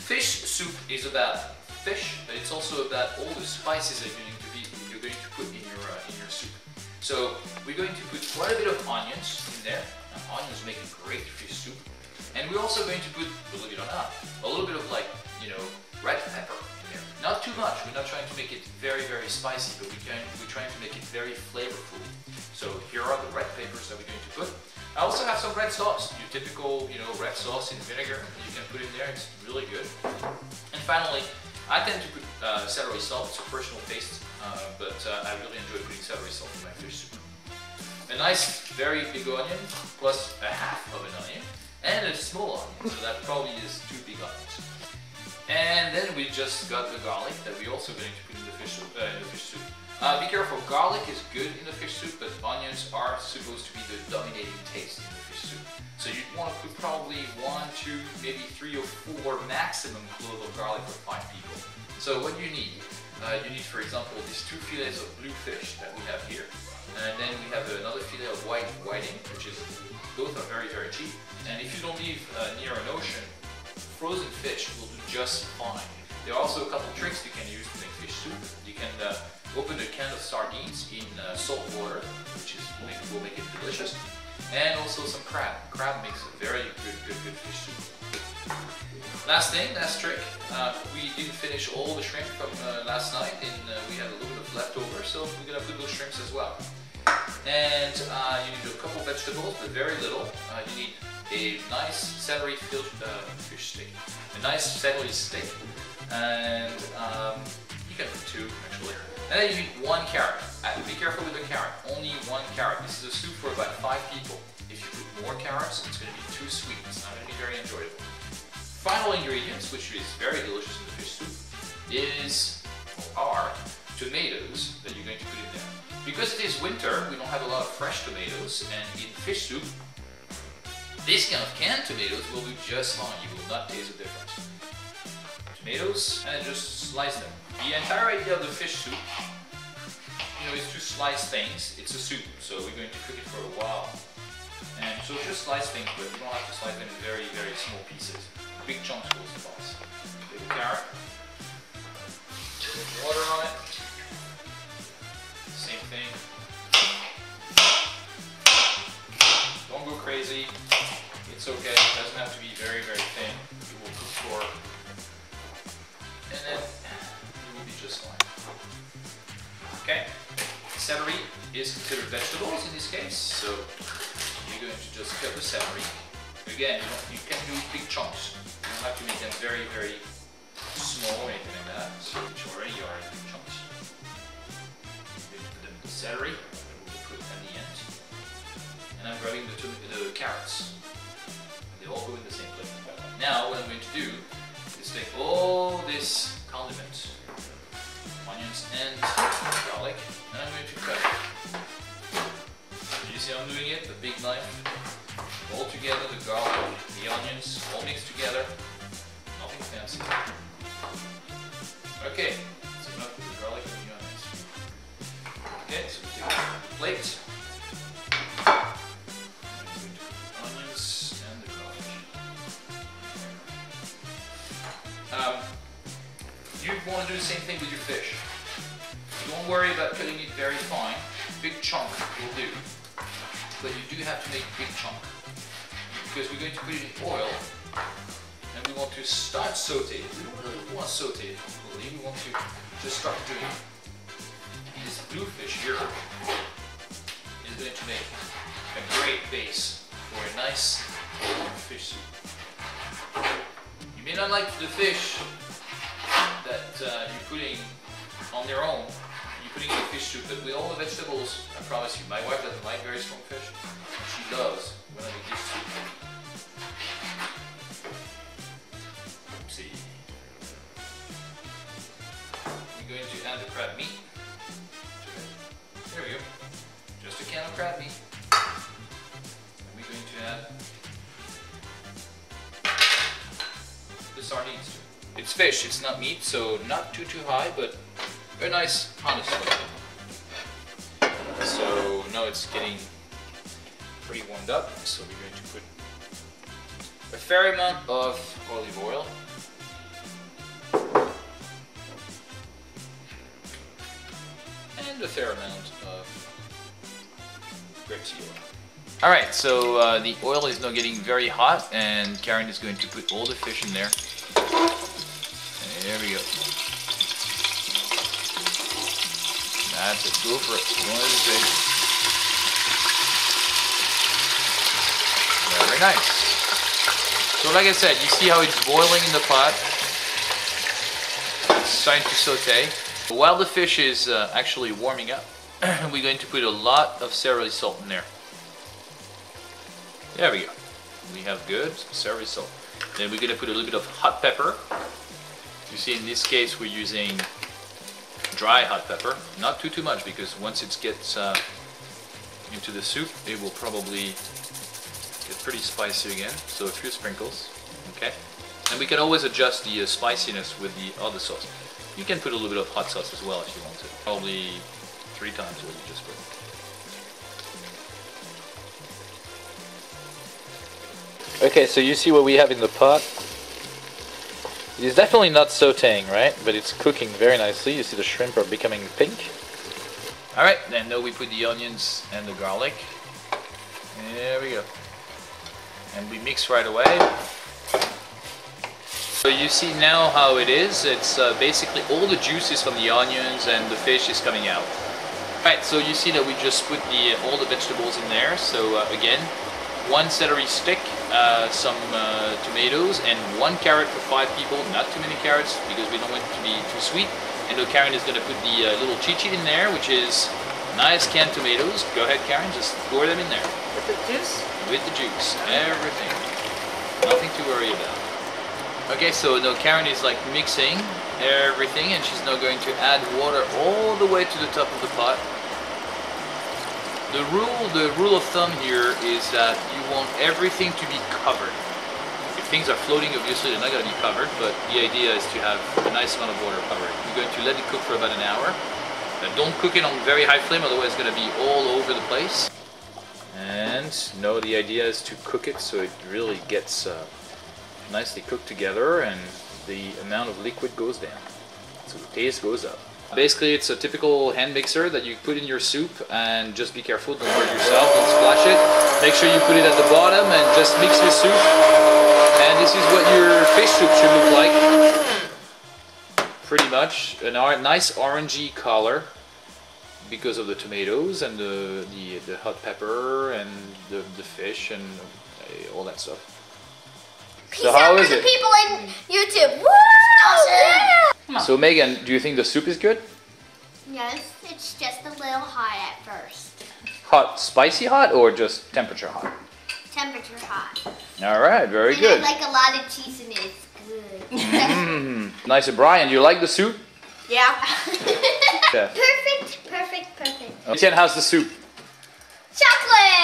Fish soup is about fish, but it's also about all the spices that you're going to put in your soup. So we're going to put quite a bit of onions in there. Now, onions make a great fish soup. And we're also going to put, believe it or not, a little bit of red pepper in there. Not too much. We're not trying to make it very, very spicy, but we're trying to make it very flavorful. So here are the red peppers that we're going to put. I also have some red sauce, your typical, red sauce in vinegar. You can put in there. It's really good. And finally, I tend to put celery salt. It's a personal taste, but I really enjoy putting celery salt in my fish soup. A nice, very big onion, plus a half of an onion, and a small onion. So that probably is 2 big onions. And then we just got the garlic that we're also going to put in the fish soup. Be careful, garlic is good in the fish soup, but onions are supposed to be the dominating taste in the fish soup. So you'd want to put probably 1, 2, maybe 3 or 4 maximum cloves of garlic for 5 people. So what you need, for example, these 2 fillets of blue fish that we have here. And then we have another fillet of whiting, which is, both are very, very cheap. And if you don't live near an ocean, frozen fish will do just fine. There are also a couple tricks you can use to make fish soup. You can open a can of sardines in salt water, which will make it delicious. And also some crab. Crab makes a very good fish soup. Last trick. We didn't finish all the shrimp from last night, and we had a little bit of leftover, so we're gonna put those shrimps as well. And you need a couple vegetables, but very little. You need a nice celery fish stick, a nice celery stick, and you can put 2 actually. And then you need 1 carrot. Be careful with the carrot, only 1 carrot. This is a soup for about 5 people. If you put more carrots, it's going to be too sweet. It's not going to be very enjoyable. Final ingredients, which is very delicious in the fish soup, are tomatoes that you're going to put in there. Because it is winter, we don't have a lot of fresh tomatoes, and in fish soup, this kind of canned tomatoes will do just fine. You will not taste the difference. Tomatoes, and just slice them. The entire idea of the fish soup, is to slice things. It's a soup, so we're going to cook it for a while. And so just slice things, but you don't have to slice them in very, very small pieces. Big chunks will suffice. Take a carrot, put water on it. Same thing. Don't go crazy. It's okay. It doesn't have to be very, very thin. You will cook for, and then it will be just fine. Okay. Celery is considered vegetables in this case, so you're going to just cut the celery. Again, you can do big chunks. You don't have to make them very, very small or anything like that, so which already are big chunks. You put them in the celery, we'll put at the end. And I'm grabbing the carrots. They all go in the same plate. Now, what I'm going to do is take all this condiment, onions and garlic, and I'm going to cut it. You see I'm doing it, the big knife, all together, the garlic, the onions, all mixed together, nothing fancy. Okay, that's enough with the garlic and the onions. Okay, so we take a plate, onions and the garlic. You want to do the same thing with your fish. Don't worry about cutting it very fine. Big chunk will do. But you do have to make big chunk. Because we're going to put it in oil. And we want to start sauteing. We don't really want to saute it completely. We want to just start doing it. This blue fish here is going to make a great base for a nice fish soup. You may not like the fish that you're putting on their own. Putting in a fish soup, but with all the vegetables, I promise you, my wife doesn't like very strong fish. She loves when I make this soup. See, we're going to add the crab meat. There we go. Just a can of crab meat. And we're going to add the sardines too. It's fish, it's not meat, so not too high, but very nice, honest. So now it's getting pretty warmed up, so we're going to put a fair amount of olive oil. and a fair amount of grapeseed oil. Alright, so the oil is now getting very hot, and Karen is going to put all the fish in there. There we go. That's it, go for it. Don't hesitate. Very nice. So like I said, you see how it's boiling in the pot. It's starting to saute. While the fish is actually warming up, we're going to put a lot of celery salt in there. There we go. We have good celery salt. Then we're going to put a little bit of hot pepper. You see, in this case, we're using dry hot pepper. Not too much, because once it gets into the soup, it will probably get pretty spicy again. So a few sprinkles, okay? And we can always adjust the spiciness with the other sauce. You can put a little bit of hot sauce as well if you want to. Probably 3 times what you just put. Okay, so you see what we have in the pot. It is definitely not sauteing, right? But it's cooking very nicely. You see the shrimp are becoming pink. Alright, then now we put the onions and the garlic. There we go. And we mix right away. So you see now how it is. It's basically all the juices from the onions and the fish is coming out. Alright, so you see that we just put all the vegetables in there. So again, 1 celery stick, some tomatoes, and 1 carrot for 5 people. Not too many carrots because we don't want it to be too sweet. And the Karen is going to put the little chichi in there, which is nice canned tomatoes. Go ahead, Karen, just pour them in there. With the juice? With the juice, everything. Nothing to worry about. Okay, so now Karen is like mixing everything, and she's now going to add water all the way to the top of the pot. The rule of thumb here is that you want everything to be covered. If things are floating, obviously they're not going to be covered, but the idea is to have a nice amount of water covered. You're going to let it cook for about an hour. Don't cook it on very high flame, otherwise it's going to be all over the place. And no, the idea is to cook it so it really gets nicely cooked together and the amount of liquid goes down. So the taste goes up. Basically, it's a typical hand mixer that you put in your soup, and just be careful, don't hurt yourself, don't splash it. Make sure you put it at the bottom and just mix your soup. And this is what your fish soup should look like. Pretty much a nice orangey color because of the tomatoes and the hot pepper and the fish and all that stuff. So how is it? People in YouTube. Woo! Yeah! So Megan, do you think the soup is good? Yes, it's just a little hot at first. Hot, spicy hot, or just temperature hot? Temperature hot. All right, very and good. I like a lot of cheese in it. It's good. Nice. Brian, you like the soup? Yeah. Chef. Perfect. Etienne, how's the soup? Chocolate!